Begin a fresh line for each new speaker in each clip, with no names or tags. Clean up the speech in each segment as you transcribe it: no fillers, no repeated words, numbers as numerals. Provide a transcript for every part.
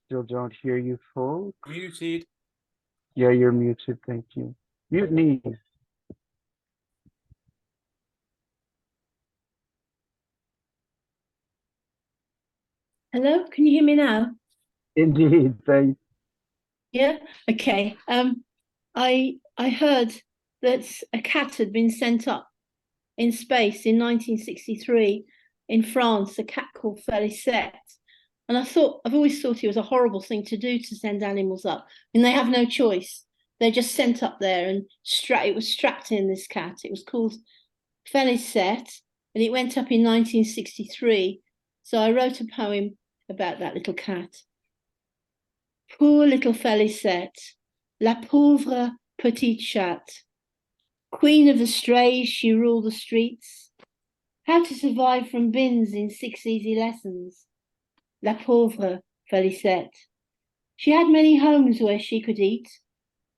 Still don't hear you, folks.
Muted.
Yeah, you're muted. Thank you. Mutiny.
Hello, can you hear me now?
Indeed. Thanks.
Yeah. Okay. I heard that a cat had been sent up in space in 1963 in France, a cat called Felicette. And I've always thought it was a horrible thing to do to send animals up. And they have no choice. They're just sent up there and it was strapped in this cat. It was called Felicette and it went up in 1963. So I wrote a poem about that little cat. Poor little Felicette, la pauvre petite chatte. Queen of the strays, she ruled the streets. How to survive from bins in 6 easy lessons. La pauvre Felicette. She had many homes where she could eat.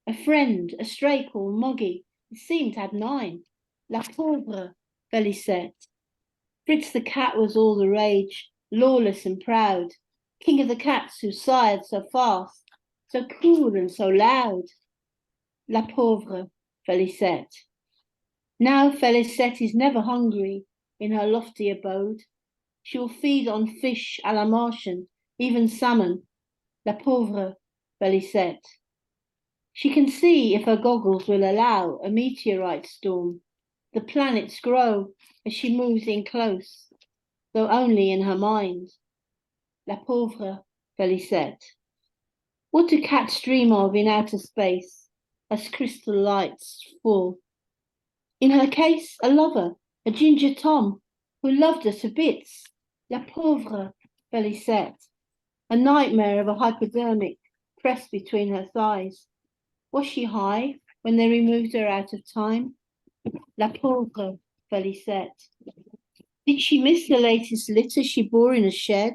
A friend, a stray called Moggy, it seemed had 9. La pauvre Felicette. Fritz the cat was all the rage, lawless and proud, king of the cats who sired so fast, so cool and so loud. La pauvre Felicette. Now Felicette is never hungry in her lofty abode. She will feed on fish à la Martian, even salmon. La pauvre Felicette. She can see, if her goggles will allow, a meteorite storm. The planets grow as she moves in close, though only in her mind. La pauvre Felicette. What do cats dream of in outer space as crystal lights fall? In her case, a lover, a ginger Tom, who loved her to bits. La pauvre Felicette. A nightmare of a hypodermic pressed between her thighs. Was she high when they removed her out of time? La pauvre Felicette. Did she miss the latest litter she bore in a shed?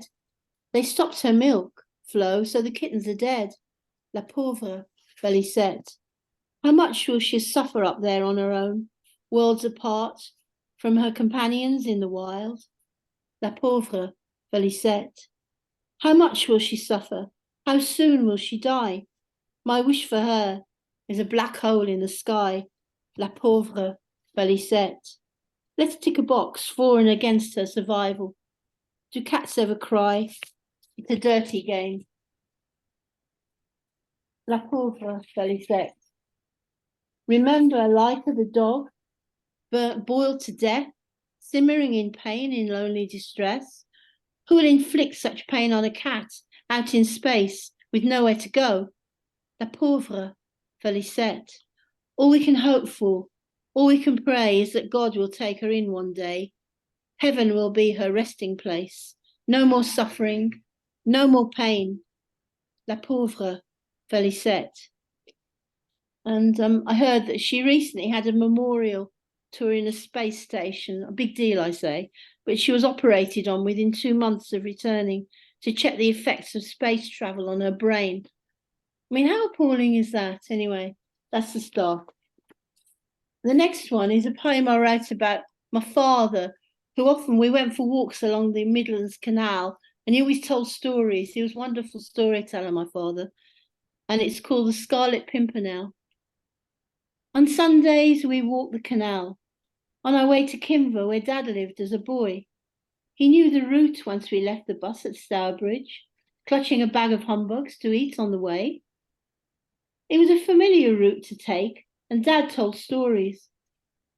They stopped her milk flow, so the kittens are dead. La pauvre Felicette. How much will she suffer up there on her own, worlds apart from her companions in the wild? La pauvre Felicette. How much will she suffer? How soon will she die? My wish for her is a black hole in the sky. La pauvre Felicette. Let's tick a box for and against her survival. Do cats ever cry? It's a dirty game. La pauvre Felicette. Remember Leica the dog, boiled to death, simmering in pain in lonely distress? Who will inflict such pain on a cat out in space with nowhere to go? La pauvre Felicette. All we can hope for, all we can pray is that God will take her in one day. Heaven will be her resting place. No more suffering, no more pain. La pauvre Felicette. And I heard that she recently had a memorial to her in a space station, a big deal, I say, but she was operated on within 2 months of returning to check the effects of space travel on her brain. I mean, how appalling is that? Anyway, that's the start. The next one is a poem I wrote about my father, who often we went for walks along the Midlands Canal, and he always told stories. He was a wonderful storyteller, my father, and it's called The Scarlet Pimpernel. On Sundays, we walked the canal on our way to Kimver, where Dad lived as a boy. He knew the route once we left the bus at Stourbridge, clutching a bag of humbugs to eat on the way. It was a familiar route to take, and Dad told stories.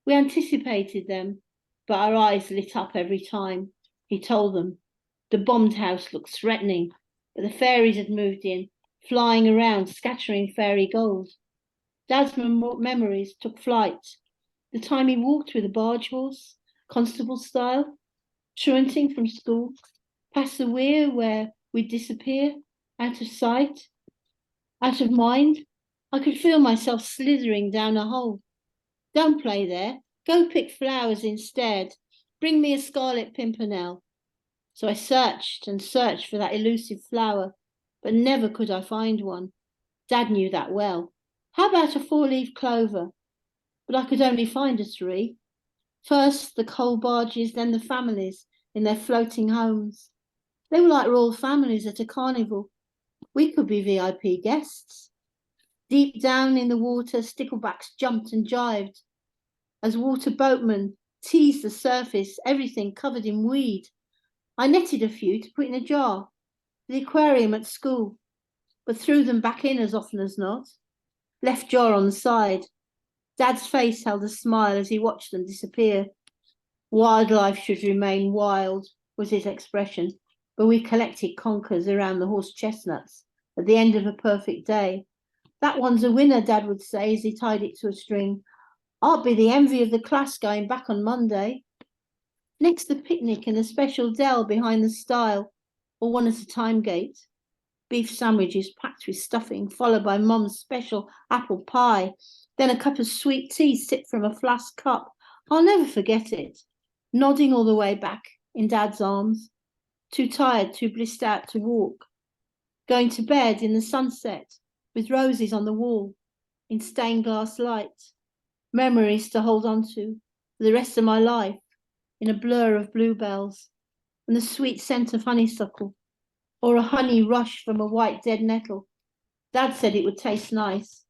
We anticipated them, but our eyes lit up every time he told them. The bombed house looked threatening, but the fairies had moved in, flying around, scattering fairy gold. Dad's memories took flight. The time he walked with a barge horse, constable style, truanting from school, past the weir where we'd disappear, out of sight, out of mind. I could feel myself slithering down a hole. Don't play there. Go pick flowers instead. Bring me a scarlet pimpernel. So I searched and searched for that elusive flower, but never could I find one. Dad knew that well. How about a 4-leaf clover? But I could only find a 3. First the coal barges, then the families in their floating homes. They were like royal families at a carnival. We could be VIP guests. Deep down in the water, sticklebacks jumped and jived as water boatmen teased the surface, everything covered in weed. I netted a few to put in a jar, the aquarium at school, but threw them back in as often as not. Left jar on the side. Dad's face held a smile as he watched them disappear. Wildlife should remain wild, was his expression, but we collected conkers around the horse chestnuts at the end of a perfect day. That one's a winner, Dad would say as he tied it to a string. I'll be the envy of the class going back on Monday. Next, the picnic in the special dell behind the stile, or one at a time gate. Beef sandwiches packed with stuffing, followed by Mum's special apple pie, then a cup of sweet tea sipped from a flask cup. I'll never forget it. Nodding all the way back in Dad's arms, too tired, too blissed out to walk. Going to bed in the sunset with roses on the wall in stained glass light. Memories to hold on to for the rest of my life in a blur of bluebells and the sweet scent of honeysuckle or a honey rush from a white dead nettle. Dad said it would taste nice,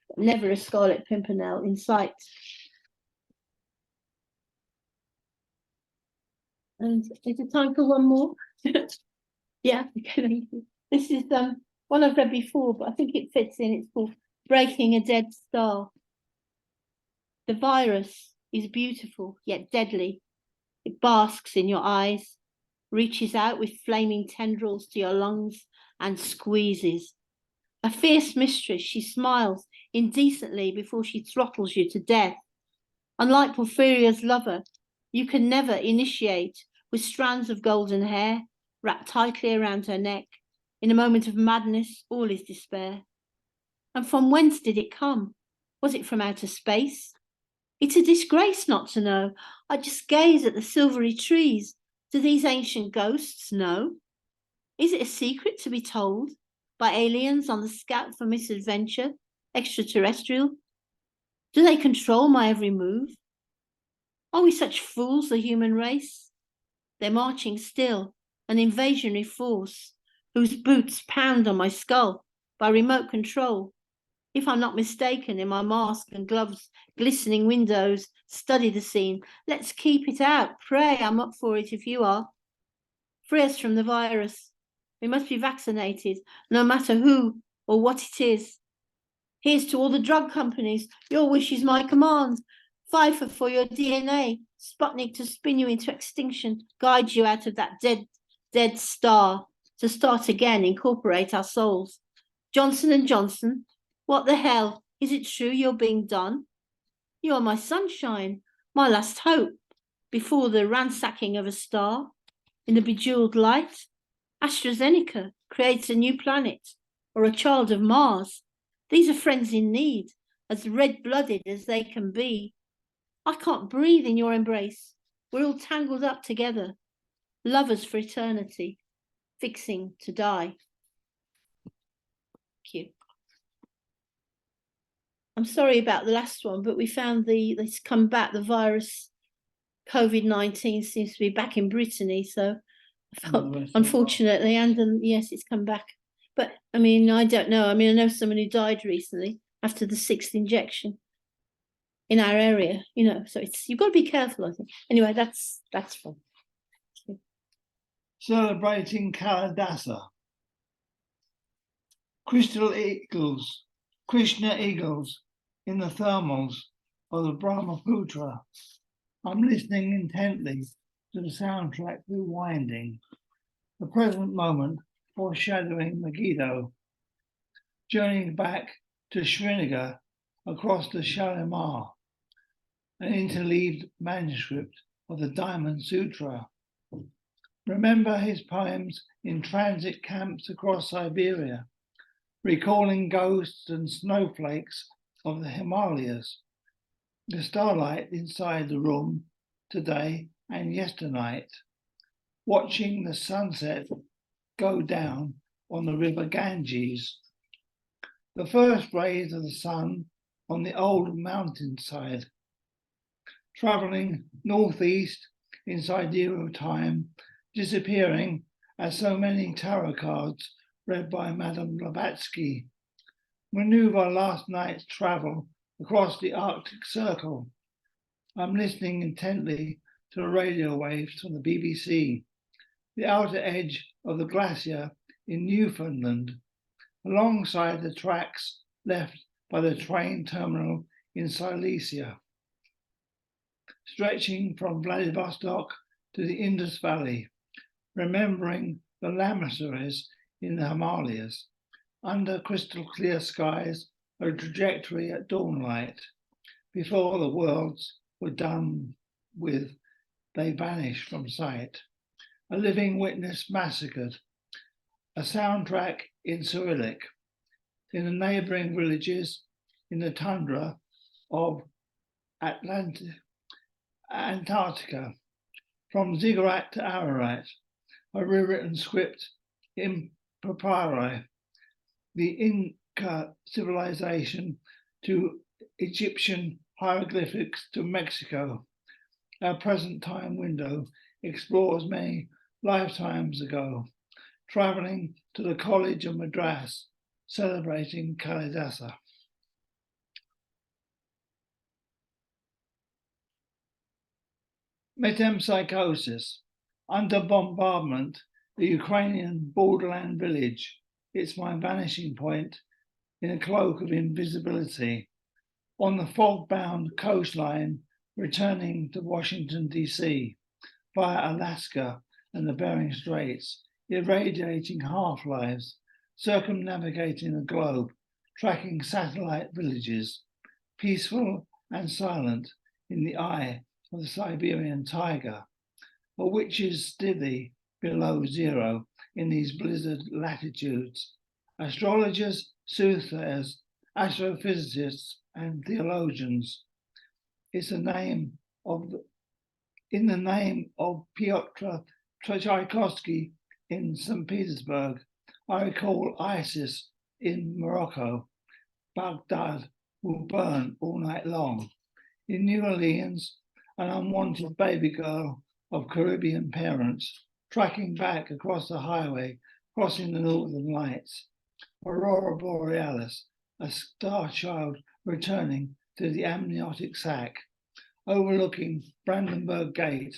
but never a scarlet pimpernel in sight. And is it time for one more? Yeah, okay, thank you. This is one I've read before, but I think it fits in. It's called Breaking a Dead Star. The virus is beautiful, yet deadly. It basks in your eyes, reaches out with flaming tendrils to your lungs and squeezes. A fierce mistress, she smiles indecently before she throttles you to death. Unlike Porphyria's lover, you can never initiate with strands of golden hair wrapped tightly around her neck. In a moment of madness, all is despair. And from whence did it come? Was it from outer space? It's a disgrace not to know. I just gaze at the silvery trees. Do these ancient ghosts know? Is it a secret to be told by aliens on the scout for misadventure, extraterrestrial? Do they control my every move? Are we such fools, the human race? They're marching still, an invasionary force whose boots pound on my skull by remote control. If I'm not mistaken, in my mask and gloves, glistening windows, study the scene. Let's keep it out. Pray, I'm up for it if you are. Free us from the virus. We must be vaccinated, no matter who or what it is. Here's to all the drug companies. Your wish is my command. Pfeiffer for your DNA. Sputnik to spin you into extinction. Guide you out of that dead star. To start again, incorporate our souls. Johnson & Johnson. What the hell? Is it true you're being done? You are my sunshine, my last hope, before the ransacking of a star. In the bejeweled light, AstraZeneca creates a new planet, or a child of Mars. These are friends in need, as red-blooded as they can be. I can't breathe in your embrace. We're all tangled up together, lovers for eternity, fixing to die. Thank you. I'm sorry about the last one, but we found it's come back. The virus, COVID-19, seems to be back in Brittany. So, unfortunately, and yes, it's come back. But I mean, I don't know. I mean, I know someone who died recently after the 6th injection in our area. You know, so you've got to be careful. I think. Anyway, that's fun.
Celebrating Kalidasa. Krishna eagles in the thermals of the Brahmaputra. I'm listening intently to the soundtrack rewinding, the present moment foreshadowing Megiddo, journeying back to Srinagar across the Shalimar, an interleaved manuscript of the Diamond Sutra. Remember his poems in transit camps across Siberia, recalling ghosts and snowflakes of the Himalayas, the starlight inside the room today and yesternight, watching the sunset go down on the river Ganges, the first rays of the sun on the old mountainside, traveling northeast in sidereal time, disappearing as so many tarot cards read by Madame Blavatsky. Maneuver last night's travel across the Arctic Circle. I'm listening intently to the radio waves from the BBC, the outer edge of the glacier in Newfoundland, alongside the tracks left by the train terminal in Silesia, stretching from Vladivostok to the Indus Valley, remembering the laminaries in the Himalayas, under crystal clear skies, a trajectory at dawnlight. Before the worlds were done with, they vanished from sight. A living witness massacred, a soundtrack in Cyrillic, in the neighboring villages in the tundra of Antarctica, from Ziggurat to Ararat, a rewritten script in papyri, the Inca civilization to Egyptian hieroglyphics to Mexico. Our present time window explores many lifetimes ago, traveling to the College of Madras, celebrating Kalidasa. Metempsychosis. Under bombardment, the Ukrainian borderland village. It's my vanishing point in a cloak of invisibility. On the fog-bound coastline, returning to Washington, D.C., via Alaska and the Bering Straits, irradiating half-lives, circumnavigating the globe, tracking satellite villages, peaceful and silent in the eye of the Siberian tiger, a witch's dithy below zero in these blizzard latitudes. Astrologers, soothsayers, astrophysicists, and theologians. It's in the name of Piotr Tchaikovsky in St. Petersburg. I recall ISIS in Morocco. Baghdad will burn all night long. In New Orleans, an unwanted baby girl of Caribbean parents, tracking back across the highway, crossing the Northern Lights. Aurora Borealis, a star child returning to the amniotic sac, overlooking Brandenburg Gate,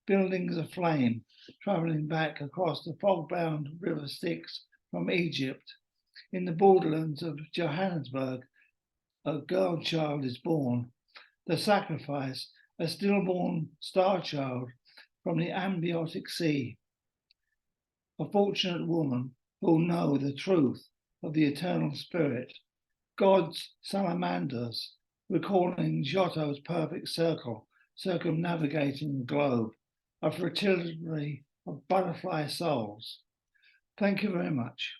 buildings aflame, travelling back across the fog-bound River Styx from Egypt. In the borderlands of Johannesburg, a girl child is born. The sacrifice, a stillborn star child from the amniotic sea. A fortunate woman who'll know the truth of the eternal spirit, God's salamanders, recalling Giotto's perfect circle, circumnavigating the globe, a fertility of butterfly souls. Thank you very much.